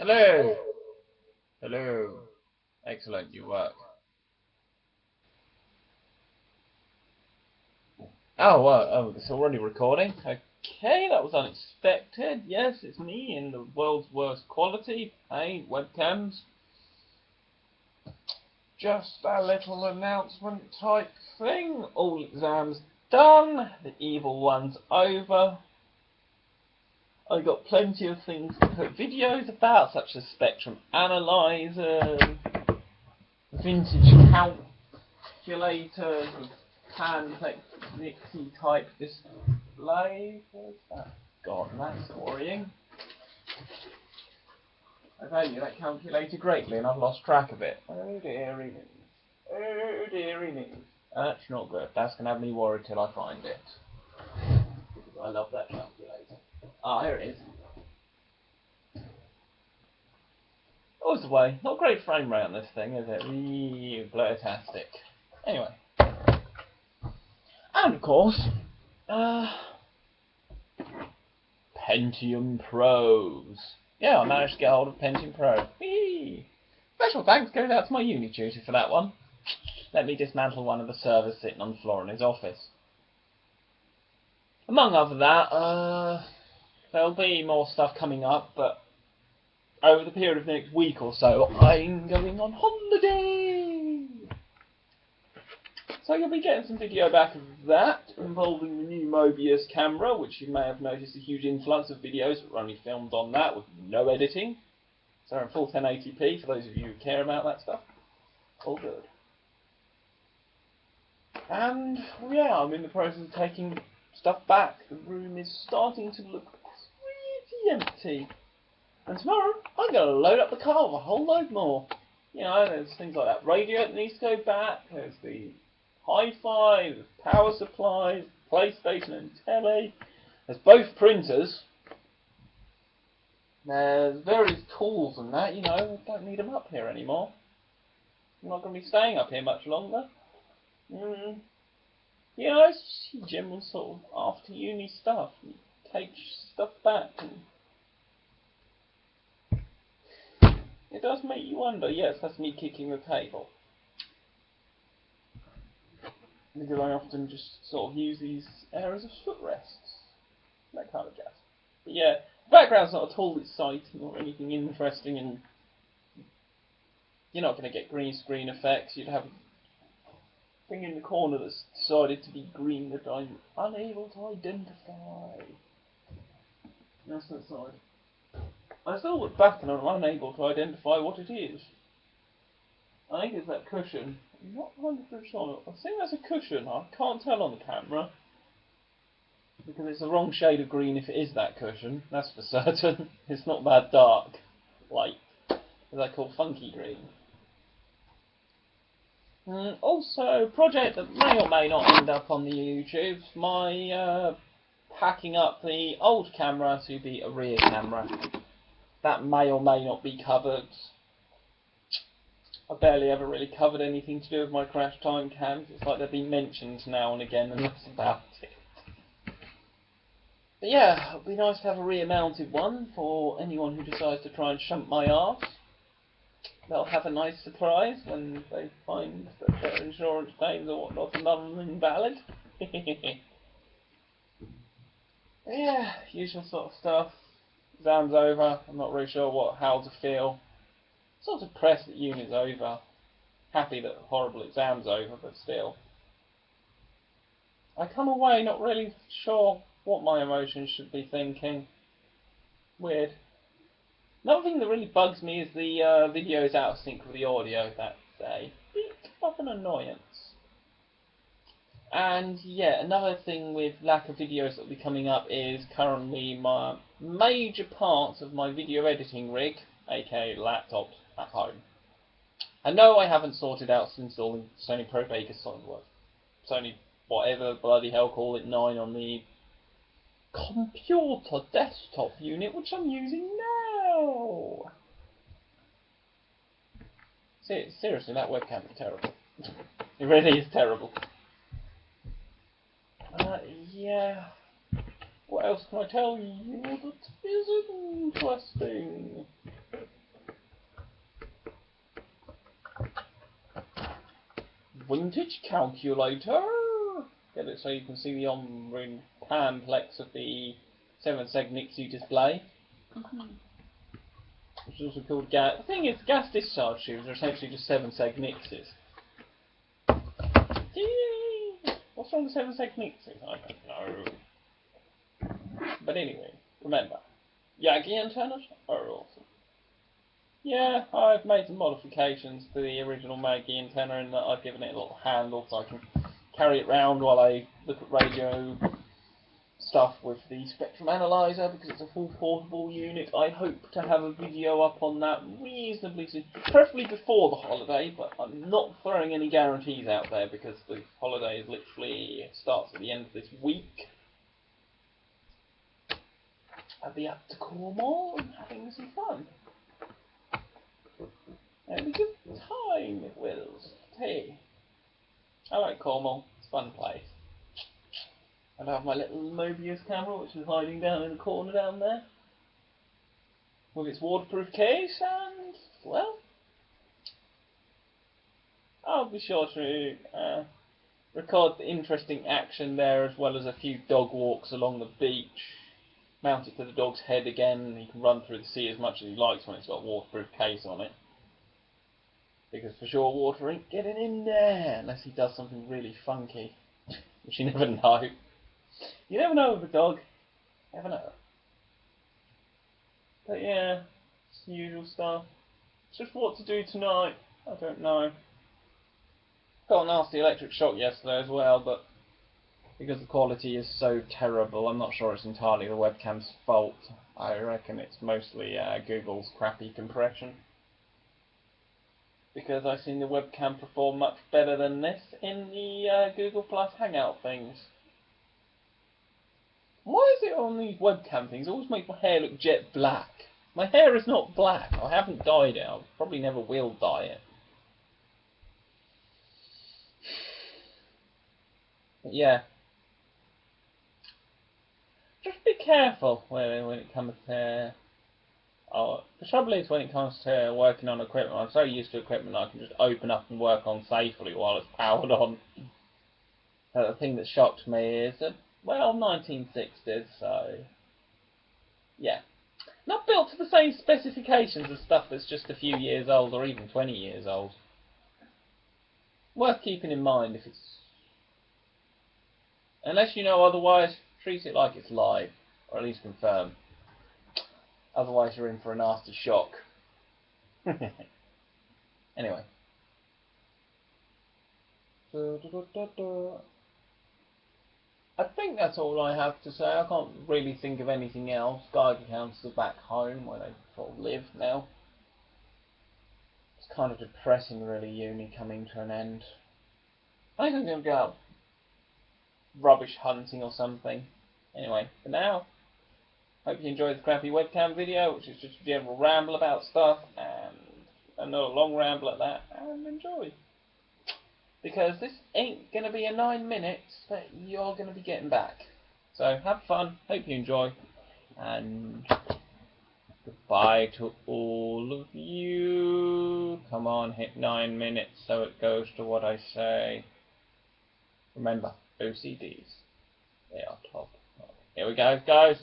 Hello! Hello. Excellent, you work. Oh, it's already recording? Okay, that was unexpected. Yes, it's me in the world's worst quality. Hey, webcams. Just a little announcement type thing. All exams done. The evil one's over. I got plenty of things to put videos about, such as spectrum analyzers, vintage calculators, complexity type display. What's that? God, that's worrying. I value that calculator greatly and I've lost track of it. Oh dearie me. Oh dearie me. That's not good. That's going to have me worried till I find it. Because I love that calculator. Ah, here it is. Oh, it's away. Not great frame rate on this thing, is it? Really blurtastic. Anyway. And of course, Pentium Pros. Yeah, I managed to get hold of Pentium Pro. Whee! Special thanks goes out to my uni tutor for that one. Let me dismantle one of the servers sitting on the floor in his office. Among other that, there'll be more stuff coming up, but over the period of the next week or so, I'm going on holiday! So you'll be getting some video back of that, involving the new Mobius camera, which you may have noticed a huge influx of videos that were only filmed on that with no editing. So in full 1080p for those of you who care about that stuff. All good. And yeah, I'm in the process of taking stuff back. The room is starting to look pretty empty. And tomorrow, I'm going to load up the car with a whole load more. You know, there's things like that radio that needs to go back, there's the hi-fi, there's power supplies, PlayStation and telly, there's both printers, there's various tools and that, you know, I don't need them up here anymore. I'm not going to be staying up here much longer. You know, it's just general sort of after uni stuff. You take stuff back and it does make you wonder. Yes, that's me kicking the table. Because I often just sort of use these areas of footrests. That kind of jazz. But yeah, the background's not at all exciting or anything interesting, and you're not going to get green screen effects. You'd have a thing in the corner that's decided to be green that I'm unable to identify. That's that side. I still look back and I'm unable to identify what it is. I think it's that cushion. I'm not 100% sure. I think that's a cushion. I can't tell on the camera. Because it's the wrong shade of green if it is that cushion. That's for certain. It's not that dark. Light. Is that called funky green? Also, project that may or may not end up on the YouTube. My packing up the old camera to be a rear camera. That may or may not be covered. I barely ever really covered anything to do with my crash time cams. It's like they've been mentioned now and again, and that's about it. But yeah, it'd be nice to have a rear-mounted one for anyone who decides to try and shunt my arse. They'll have a nice surprise when they find that their insurance claims or whatnot are none invalid. Yeah, usual sort of stuff. Exam's over. I'm not really sure how to feel. Sort of depressed that uni's over. Happy that the horrible exam's over, but still. I come away not really sure what my emotions should be thinking. Weird. Another thing that really bugs me is the video is out of sync with the audio. That's a bit of an annoyance. And yeah, another thing with lack of videos that will be coming up is currently my major parts of my video editing rig, aka laptop, at home. I know I haven't sorted out installing Sony Pro Vegas SolidWorks. Sony whatever bloody hell call it 9 on the computer desktop unit, which I'm using now. Seriously, that webcam is terrible. It really is terrible. Yeah. What else can I tell you that is interesting? Vintage calculator. Get it so you can see the on-ring panplex of the 7-seg Nixie display. Which is also called gas. The thing is, gas discharge tubes are essentially just 7-seg Nixies. What's wrong with 7-seg Nixies? I don't know. But anyway, remember, Yagi antennas are awesome. Yeah, I've made some modifications to the original Yagi antenna in that I've given it a little handle so I can carry it round while I look at radio stuff with the spectrum analyzer, because it's a full portable unit. I hope to have a video up on that reasonably soon, preferably before the holiday, but I'm not throwing any guarantees out there because the holiday is literally starts at the end of this week. I'll be up to Cornwall and having some fun. It'll be a good time, it will. Hey, I like Cornwall. It's a fun place. And I have my little Mobius camera, which is hiding down in the corner down there, with its waterproof case, and, well, I'll be sure to record the interesting action there, as well as a few dog walks along the beach, mount it to the dog's head again, and he can run through the sea as much as he likes when it's got a waterproof case on it. Because for sure water ain't getting in there, unless he does something really funky, which you never know. You never know with a dog. Never know. But yeah, it's the usual stuff. It's just what to do tonight. I don't know. Got a nasty electric shock yesterday as well, but because the quality is so terrible, I'm not sure it's entirely the webcam's fault. I reckon it's mostly Google's crappy compression. Because I've seen the webcam perform much better than this in the Google Plus Hangout things. Why is it on these webcam things always make my hair look jet black? My hair is not black. I haven't dyed it. I probably never will dye it. But yeah. Just be careful when it comes to... the trouble is when it comes to working on equipment, I'm so used to equipment I can just open up and work on safely while it's powered on. The thing that shocked me is that, well, 1960s, so yeah. Not built to the same specifications as stuff that's just a few years old or even 20 years old. Worth keeping in mind if it's... Unless you know otherwise, treat it like it's live, or at least confirm. Otherwise you're in for a nasty shock. Anyway. I think that's all I have to say. I can't really think of anything else. Geiger counters are back home where they sort of live now. It's kind of depressing really, uni coming to an end. I think I'm going to go out rubbish hunting or something. Anyway, for now, hope you enjoyed the crappy webcam video, which is just a general ramble about stuff, and another long ramble at that, and enjoy. Because this ain't going to be a 9 minutes that you're going to be getting back. So have fun, hope you enjoy, and goodbye to all of you. Come on, hit 9 minutes so it goes to what I say. Remember, OCDs, they are top. Here we go, guys.